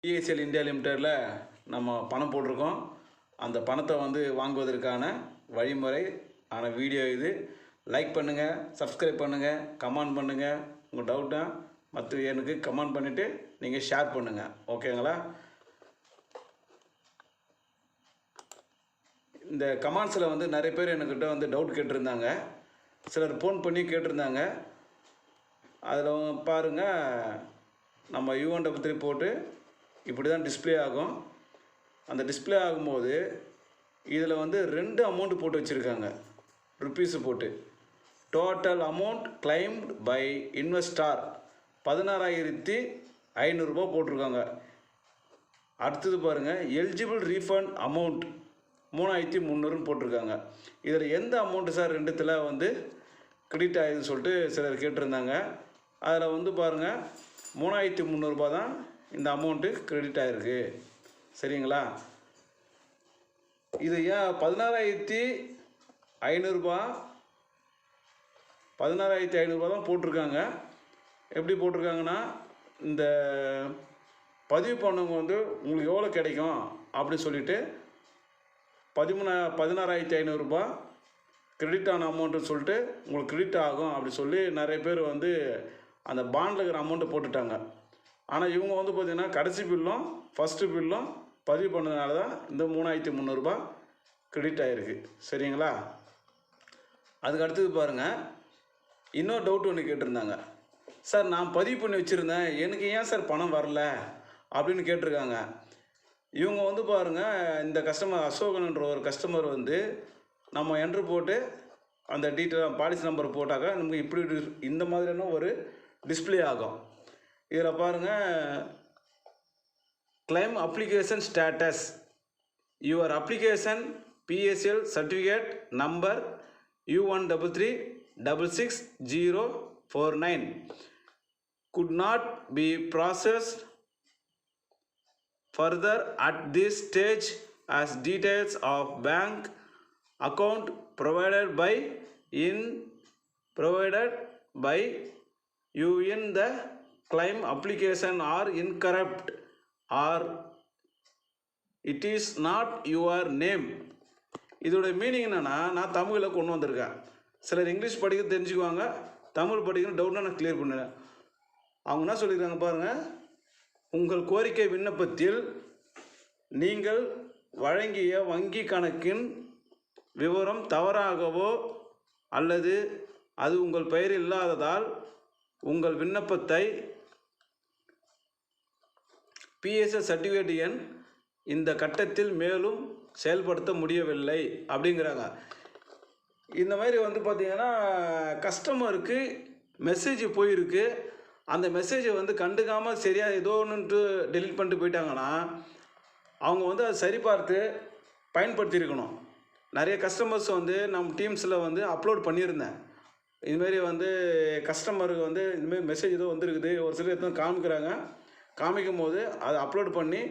PSL India லிமிடெடில் நம்ம பணம் போட்டிருக்கோம். அந்த பணத்தை வாங்குவதற்கான வழிமுறை ஆன வீடியோ இது. லைக் பண்ணுங்கள், சப்ஸ்கிரைப் பண்ணுங்கள், கமெண்ட் பண்ணுங்கள். உங்கள் டவுட்டை மற்ற எனக்கு கமெண்ட் பண்ணிவிட்டு நீங்கள் ஷேர் பண்ணுங்கள். ஓகேங்களா? இந்த கமெண்ட்ஸில் நிறைய பேர் என்கிட்ட டவுட் கேட்டிருந்தாங்க. சிலர் ஃபோன் பண்ணி கேட்டிருந்தாங்க. அதில் பாருங்கள், நம்ம U133 போட்டு இப்படி தான் டிஸ்பிளே ஆகும். அந்த டிஸ்பிளே ஆகும்போது இதில் 2 அமௌண்ட் போட்டு வச்சுருக்காங்க, ருப்பீஸு போட்டு. Total amount claimed by investor 16,500 ரூபா போட்டிருக்காங்க. அடுத்தது பாருங்கள், எலிஜிபிள் ரீஃபண்ட் அமௌண்ட் 3,300 போட்டிருக்காங்க. இதில் எந்த அமௌண்ட்டு சார் ரெண்டுத்தில் கிரெடிட் ஆகுதுன்னு சொல்லிட்டு சிலர் கேட்டிருந்தாங்க. அதில் பாருங்கள், 3,300 ரூபா தான் இந்த அமௌண்ட்டு கிரெடிட் ஆகிருக்கு. சரிங்களா? இது ஏன் 16,500 ரூபா 16,500 ரூபா தான் போட்டிருக்காங்க. எப்படி போட்டிருக்காங்கன்னா, இந்த பதிவு பண்ணவங்க உங்களுக்கு எவ்வளோ கிடைக்கும் அப்படின்னு சொல்லிட்டு 16,500 ரூபா கிரெடிட் ஆன அமௌண்ட்டுன்னு சொல்லிட்டு உங்களுக்கு கிரெடிட் ஆகும் அப்படி சொல்லி நிறைய பேர் அந்த பாண்டில் இருக்கிற அமௌண்ட்டை போட்டுட்டாங்க. ஆனால் இவங்க பார்த்திங்கன்னா கடைசி பில்லும் ஃபஸ்ட்டு பில்லும் பதிவு பண்ணதுனால தான் இந்த 3,300 ரூபா கிரெடிட் ஆகிருக்கு. சரிங்களா? அதுக்கு அடுத்தது பாருங்கள், இன்னொரு டவுட் ஒன்று கேட்டிருந்தாங்க. சார், நான் பதிவு பண்ணி வச்சுருந்தேன், எனக்கு ஏன் சார் பணம் வரல அப்படின்னு கேட்டிருக்காங்க. இவங்க பாருங்கள், இந்த கஸ்டமர் அசோகன்ன்ற ஒரு கஸ்டமர் நம்ம என்ட்ரு போட்டு அந்த டீட்டெயில் பாலிசி நம்பர் போட்டாக்க நமக்கு இப்படி இந்த மாதிரியான ஒரு டிஸ்பிளே ஆகும். இதில் பாருங்கள், claim application status, your application PSL certificate number U133666049 could not be processed further at this stage as details of bank account provided by you in the claim application are incorrect or it is not your name. இதோட meaning என்னென்னா, நான் தமிழில் கொண்டு வந்திருக்கேன். சிலர் English படிக்க தெரிஞ்சுக்குவாங்க, தமிழ் படிக்கிற டவுட்னா நான் கிளியர் பண்ணுறேன். அவங்க என்ன சொல்லியிருக்காங்க பாருங்கள், உங்கள் கோரிக்கை விண்ணப்பத்தில் நீங்கள் வழங்கிய வங்கி கணக்கின் விவரம் தவறாகவோ அல்லது அது உங்கள் பெயரில் இல்லாததால் உங்கள் விண்ணப்பத்தை PSL சர்டிஃபிகேட் எண் இந்த கட்டத்தில் மேலும் செயல்படுத்த முடியவில்லை அப்படிங்கிறாங்க. இந்த மாதிரி பார்த்திங்கன்னா, கஸ்டமருக்கு மெசேஜ் போயிருக்கு. அந்த மெசேஜை கண்டுக்காமல் சரியாக ஏதோ ஒன்றுட்டு டெலீட் பண்ணிட்டு போயிட்டாங்கன்னா அவங்க அதை சரிபார்த்து பயன்படுத்தியிருக்கணும். நிறைய கஸ்டமர்ஸ் நம்ம டீம்ஸில் அப்லோட் பண்ணியிருந்தேன். இதுமாரி கஸ்டமருக்கு இதுமாரி மெசேஜ் ஏதோ வந்துருக்குது, ஒரு சிலர் எதுவும் காமிக்கிறாங்க. காமிக்கும் போது அதை அப்லோட் பண்ணி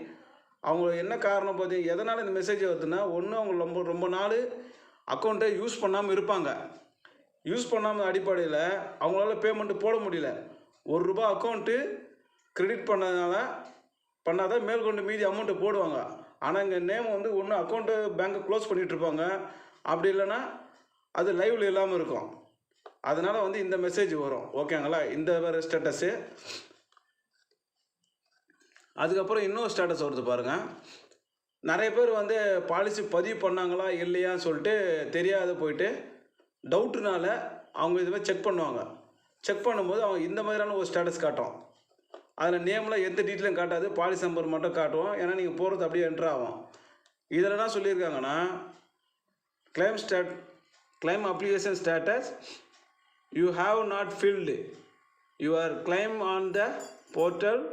அவங்க என்ன காரணம் பார்த்தீங்க, எதனால் இந்த மெசேஜ் வருதுன்னா, ஒன்று அவங்க ரொம்ப நாள் அக்கௌண்ட்டை யூஸ் பண்ணாமல் இருப்பாங்க. யூஸ் பண்ணாமல் அடிப்படையில் அவங்களால பேமெண்ட்டு போட முடியல. ₹1 அக்கௌண்ட்டு கிரெடிட் பண்ணாதான் மேற்கொண்டு மீதி அமௌண்ட்டை போடுவாங்க. ஆனால் இங்கே நேம் ஒன்று அக்கௌண்ட்டு பேங்க்கை க்ளோஸ் பண்ணிகிட்ருப்பாங்க, அப்படி இல்லைன்னா அது லைவில் இல்லாமல் இருக்கும். அதனால் இந்த மெசேஜ் வரும். ஓகேங்களா? இந்த வேறு ஸ்டேட்டஸு. அதுக்கப்புறம் இன்னொரு ஸ்டேட்டஸ் வருது பாருங்கள். நிறைய பேர் பாலிசி பதிவு பண்ணாங்களா இல்லையான்னு சொல்லிட்டு தெரியாத போயிட்டு டவுட்டுனால அவங்க இதுமாதிரி செக் பண்ணுவாங்க. செக் பண்ணும்போது அவங்க இந்த மாதிரியான ஒரு ஸ்டேட்டஸ் காட்டும். அதில் நேமில் எந்த டீட்டெயிலும் காட்டாது, பாலிசி நம்பர் மட்டும் காட்டுவோம். ஏன்னா நீங்கள் போகிறது அப்படியே என்ட்ரு ஆகும். இதில் என்ன சொல்லியிருக்காங்கன்னா, claim application status you have not filled your claim on the portal.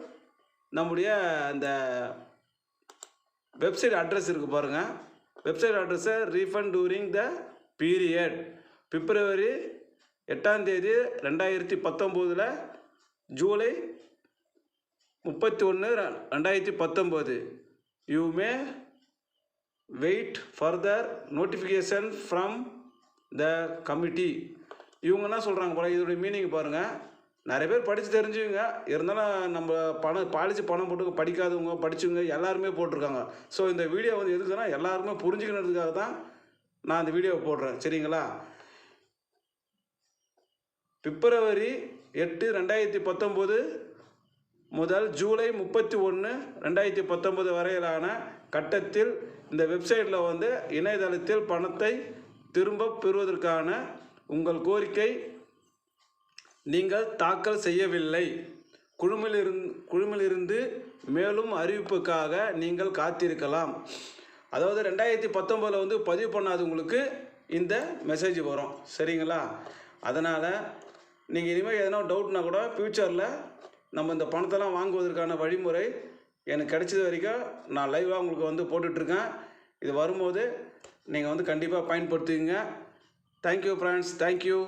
நம்முடைய அந்த வெப்சைட் அட்ரஸ் இருக்குது பாருங்கள். வெப்சைட் அட்ரஸை refund during the period February 8 2019 July 31 2019 you may wait further notification from the committee. இவங்க என்ன சொல்கிறாங்க பாருங்கள், இதோடைய மீனிங் பாருங்கள். நிறைய பேர் படித்து தெரிஞ்சுங்க, இருந்தாலும் நம்ம பணம் போட்டு படிக்காதவங்க படித்தவங்க எல்லாருமே போட்டிருக்காங்க. ஸோ இந்த வீடியோ வந்து எதுக்குன்னா எல்லாருமே புரிஞ்சுக்கணுன்றதுக்காக தான் நான் இந்த வீடியோவை போடுறேன். சரிங்களா? பிப்ரவரி 8, 2019 முதல் ஜூலை 31, 2019 வரையிலான கட்டத்தில் இந்த வெப்சைட்டில் வந்து இணையதளத்தில் பணத்தை திரும்ப பெறுவதற்கான உங்கள் கோரிக்கை நீங்கள் தாக்கல் செய்யவில்லை. குழுமிலிருந்து மேலும் அறிவிப்புக்காக நீங்கள் காத்திருக்கலாம். அதாவது 2019 வந்து பதிவு பண்ணாதவங்களுக்கு இந்த மெசேஜ் வரும். சரிங்களா? அதனால் நீங்கள் இனிமேல் எதனா டவுட்னா கூட ஃப்யூச்சரில் நம்ம இந்த பணத்தெல்லாம் வாங்குவதற்கான வழிமுறை எனக்கு கிடைச்சது வரைக்கும் நான் லைவாக உங்களுக்கு வந்து போட்டுட்ருக்கேன். இது வரும்போது நீங்கள் வந்து கண்டிப்பாக பயன்படுத்துவீங்க. Thank you friends, thank you.